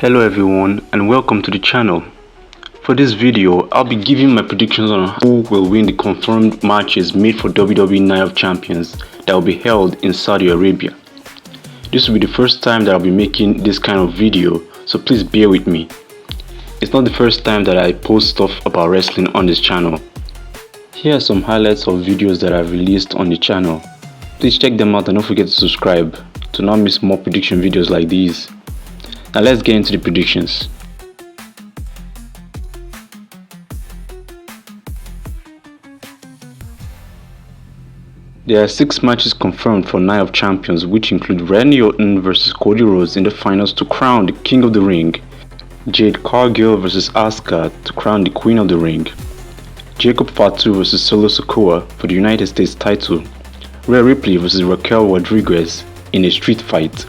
Hello everyone and welcome to the channel. For this video, I'll be giving my predictions on who will win the confirmed matches made for WWE Night of Champions that will be held in Saudi Arabia. This will be the first time that I'll be making this kind of video, so please bear with me. It's not the first time that I post stuff about wrestling on this channel. Here are some highlights of videos that I've released on the channel. Please check them out and don't forget to subscribe to not miss more prediction videos like these. Now let's get into the predictions. There are 6 matches confirmed for Night of Champions, which include Randy Orton vs Cody Rhodes in the finals to crown the King of the Ring, Jade Cargill vs Asuka to crown the Queen of the Ring, Jacob Fatu vs Solo Sikoa for the United States title, Rhea Ripley vs Raquel Rodriguez in a street fight,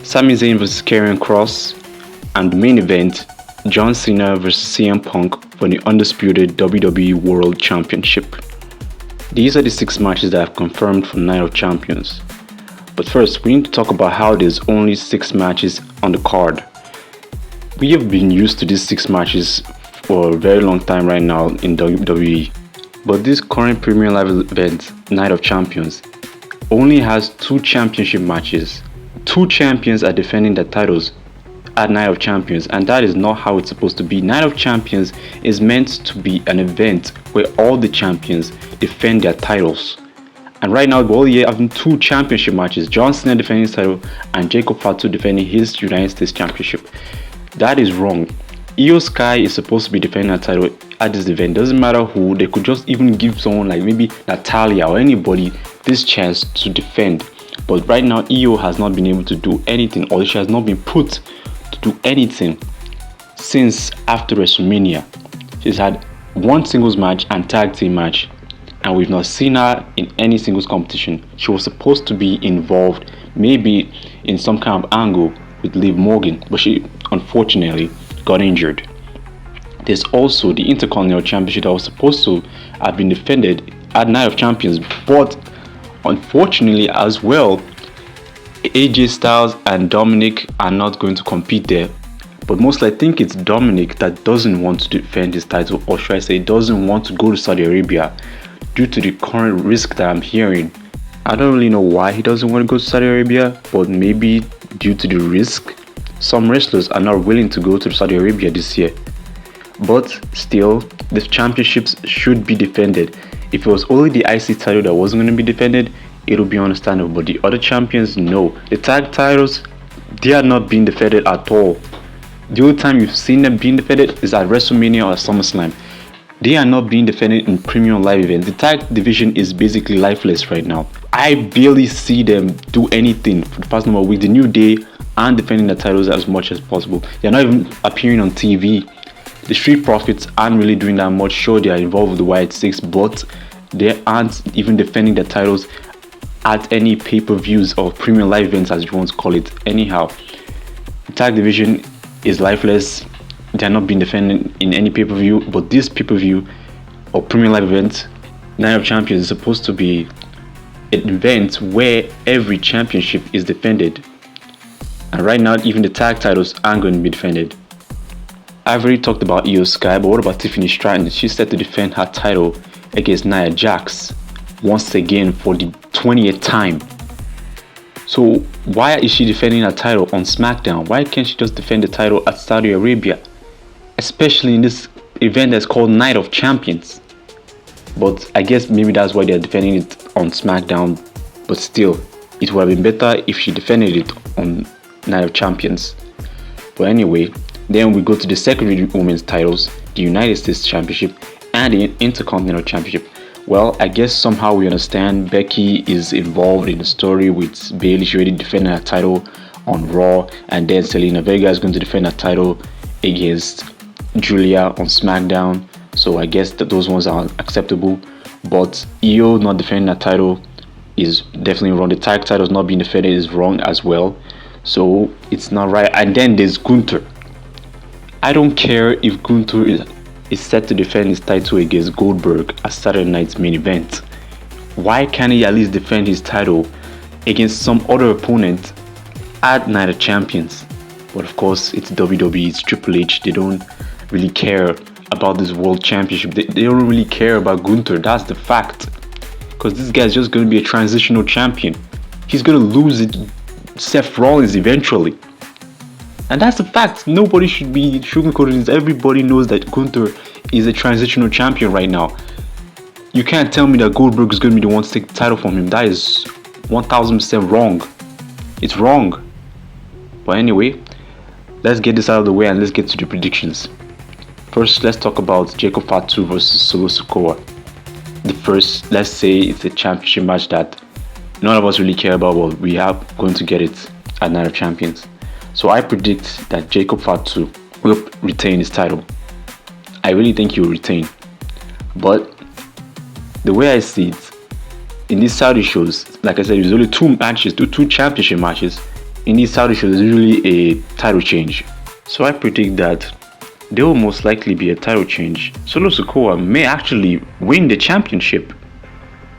Sami Zayn vs Karrion Kross, and the main event, John Cena vs CM Punk for the undisputed WWE World Championship. These are the 6 matches that I've confirmed for Night of Champions. But first, we need to talk about how there's only 6 matches on the card. We have been used to these 6 matches for a very long time right now in WWE. But this current Premium Live event, Night of Champions, only has 2 championship matches. 2 champions are defending their titles at Night of Champions, and that is not how it's supposed to be. Night of Champions is meant to be an event where all the champions defend their titles. And right now, we're only having 2 championship matches: John Cena defending his title and Jacob Fatu defending his United States Championship. That is wrong. Io Sky is supposed to be defending her title at this event. Doesn't matter who. They could just even give someone like maybe Natalia or anybody this chance to defend. But right now, Io has not been able to do anything, or she has not been put to do anything since after WrestleMania. She's had 1 singles match and tag team match, and we've not seen her in any singles competition. She was supposed to be involved maybe in some kind of angle with Liv Morgan, but she unfortunately got injured. There's also the Intercontinental Championship that was supposed to have been defended at Night of Champions, but unfortunately as well, AJ Styles and Dominic are not going to compete there. But mostly I think it's Dominic that doesn't want to defend his title, or should I say doesn't want to go to Saudi Arabia due to the current risk that I'm hearing. I don't really know why he doesn't want to go to Saudi Arabia, but maybe due to the risk. Some wrestlers are not willing to go to Saudi Arabia this year. But still, the championships should be defended. If it was only the IC title that wasn't going to be defended, it would be understandable. But the other champions, no. The tag titles, they are not being defended at all. The only time you've seen them being defended is at WrestleMania or SummerSlam. They are not being defended in Premium Live events. The tag division is basically lifeless right now. I barely see them do anything for the past number of weeks. The New Day aren't defending the titles as much as possible. They're not even appearing on TV. The Street Profits aren't really doing that much. Sure, they are involved with the White Six, but they aren't even defending the titles at any pay-per-views or Premium Live events, as you want to call it. Anyhow, the tag division is lifeless. They are not being defended in any pay-per-view, but this pay-per-view or Premium Live event, Night of Champions, is supposed to be an event where every championship is defended. And right now, even the tag titles aren't going to be defended. I've already talked about Io Sky, but what about Tiffany Stratton? She's set to defend her title against Nia Jax once again for the 20th time. So why is she defending her title on SmackDown? Why can't she just defend the title at Saudi Arabia? Especially in this event that's called Night of Champions. But I guess maybe that's why they're defending it on SmackDown. But still, it would have been better if she defended it on Night of Champions. But anyway, then we go to the secondary women's titles, the United States Championship and the Intercontinental Championship. Well, I guess somehow we understand Becky is involved in the story with Bayley. She already defended her title on Raw, and then Selena Vega is going to defend her title against Julia on SmackDown. So I guess that those ones are acceptable. But Io not defending her title is definitely wrong. The tag titles not being defended is wrong as well. So it's not right. And then there's Gunther. I don't care if Gunther is set to defend his title against Goldberg at Saturday night's main event. Why can't he at least defend his title against some other opponent at Night of Champions? But of course, it's WWE, it's Triple H. They don't really care about this World Championship. They don't really care about Gunther. That's the fact. Because this guy's just going to be a transitional champion. He's going to lose it Seth Rollins eventually. And that's the fact. Nobody should be sugarcoating this. Everybody knows that Gunther is a transitional champion right now. You can't tell me that Goldberg is going to be the one to take the title from him. That is 1000% wrong. It's wrong. But anyway, let's get this out of the way and let's get to the predictions. First, let's talk about Jacob Fatu versus Solo Sikoa. The first, let's say it's a championship match that none of us really care about, but we are going to get it at Night of Champions. So I predict that Jacob Fatu will retain his title. I really think he will retain. But the way I see it, in these Saudi shows, like I said, there's only two championship matches. In these Saudi shows, there's usually a title change. So I predict that there will most likely be a title change. Solo Sikoa may actually win the championship.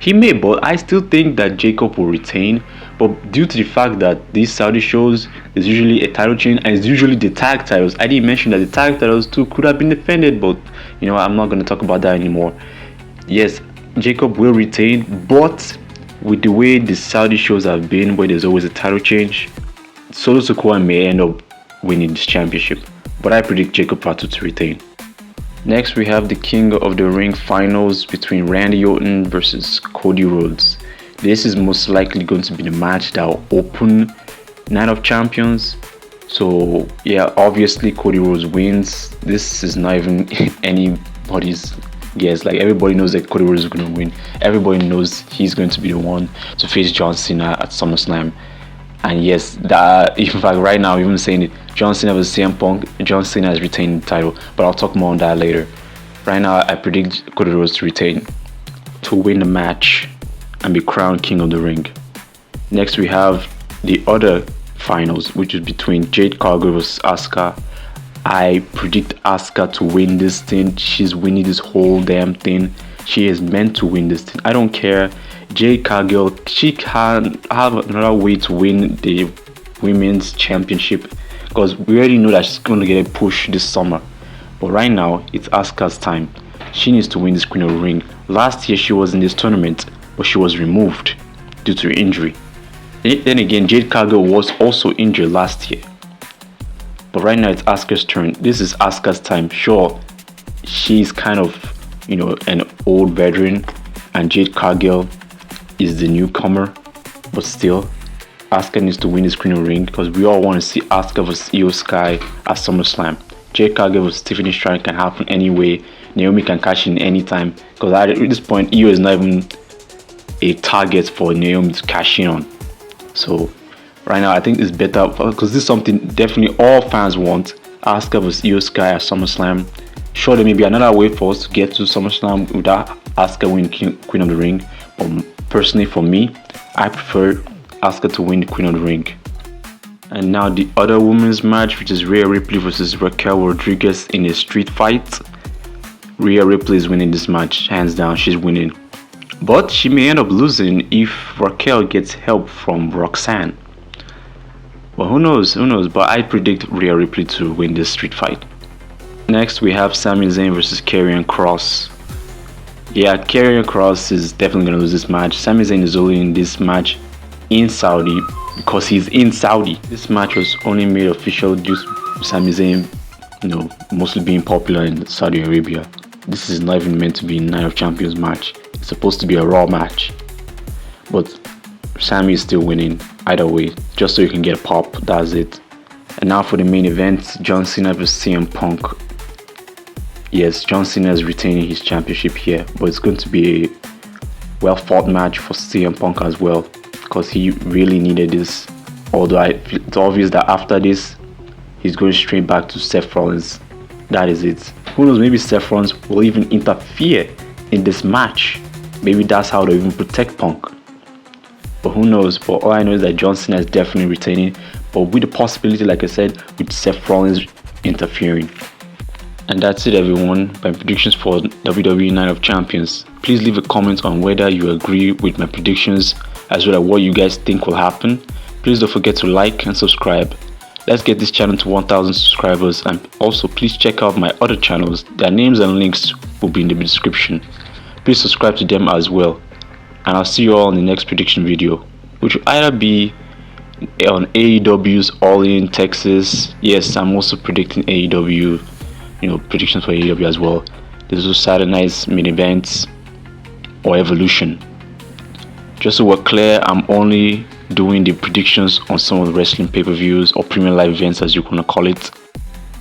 He may, but I still think that Jacob will retain. But due to the fact that these Saudi shows, there's usually a title change, and it's usually the tag titles. I didn't mention that the tag titles too could have been defended, but you know, I'm not going to talk about that anymore. Yes, Jacob will retain, but with the way the Saudi shows have been, where there's always a title change, Solo Sikoa may end up winning this championship. But I predict Jacob Fatu to retain. Next, we have the King of the Ring finals between Randy Orton versus Cody Rhodes. This is most likely going to be the match that will open Night of Champions. So yeah, obviously Cody Rhodes wins. This is not even anybody's guess. Like, everybody knows that Cody Rhodes is going to win. Everybody knows he's going to be the one to face John Cena at SummerSlam. And yes, that in fact right now, even saying it, John Cena versus cmpunk, John Cena has retained the title, but I'll talk more on that later. Right now, I predict Cody Rhodes to retain, to win the match and be crowned King of the Ring. Next, we have the other finals, which is between Jade Cargill versus Asuka. I predict Asuka to win this thing. She's winning this whole damn thing. She is meant to win this thing. I don't care. Jade Cargill, she can have another way to win the women's championship, because we already know that she's going to get a push this summer. But right now, it's Asuka's time. She needs to win this Queen of the Ring. Last year, she was in this tournament, but she was removed due to injury. Then again, Jade Cargill was also injured last year. But right now, it's Asuka's turn. This is Asuka's time. Sure, she's kind of, you know, an old veteran, and Jade Cargill is the newcomer, but still, Asuka needs to win this Queen of the Ring, because we all want to see Asuka vs Io Sky at SummerSlam. Jade Cargill vs Tiffany Stratton can happen anyway. Naomi can cash in anytime, because at this point, Io is not even a target for Naomi to cash in on. So right now, I think it's better, because this is something definitely all fans want. Asuka vs Io Sky at SummerSlam. Sure, there may be another way for us to get to SummerSlam without Asuka winning Queen of the Ring, but personally, for me, I prefer Asuka to win the Queen of the Ring. And now the other women's match, which is Rhea Ripley versus Raquel Rodriguez in a street fight. Rhea Ripley is winning this match, hands down, she's winning. But she may end up losing if Raquel gets help from Roxanne. But who knows, but I predict Rhea Ripley to win this street fight. Next, we have Sami Zayn versus Karrion Kross. Yeah, Karrion Kross is definitely going to lose this match. Sami Zayn is only in this match in Saudi because he's in Saudi. This match was only made official due to Sami Zayn, you know, mostly being popular in Saudi Arabia. This is not even meant to be a Night of Champions match. It's supposed to be a Raw match. But Sami is still winning either way, just so you can get a pop, that's it. And now for the main event, John Cena vs CM Punk. Yes, John Cena is retaining his championship here, but it's going to be a well-fought match for CM Punk as well, because he really needed this. Although it's obvious that after this, he's going straight back to Seth Rollins. That is it. Who knows, maybe Seth Rollins will even interfere in this match. Maybe that's how they even protect Punk. But who knows? But all I know is that John Cena is definitely retaining, but with the possibility, like I said, with Seth Rollins interfering. And that's it, everyone. My predictions for WWE Night of Champions. Please leave a comment on whether you agree with my predictions, as well as what you guys think will happen. Please don't forget to like and subscribe. Let's get this channel to 1000 subscribers, and also please check out my other channels. Their names and links will be in the description. Please subscribe to them as well, and I'll see you all in the next prediction video, which will either be on AEW's All In Texas. Yes, I'm also predicting AEW, predictions for AEW as well. There's also Saturday night's main events or Evolution. Just so we're clear, I'm only doing the predictions on some of the wrestling pay-per-views or premium live events, as you wanna call it.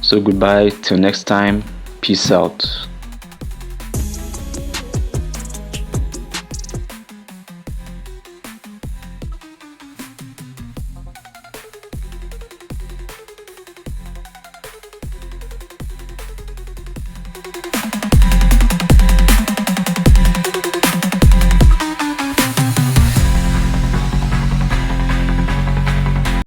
So goodbye till next time. Peace out.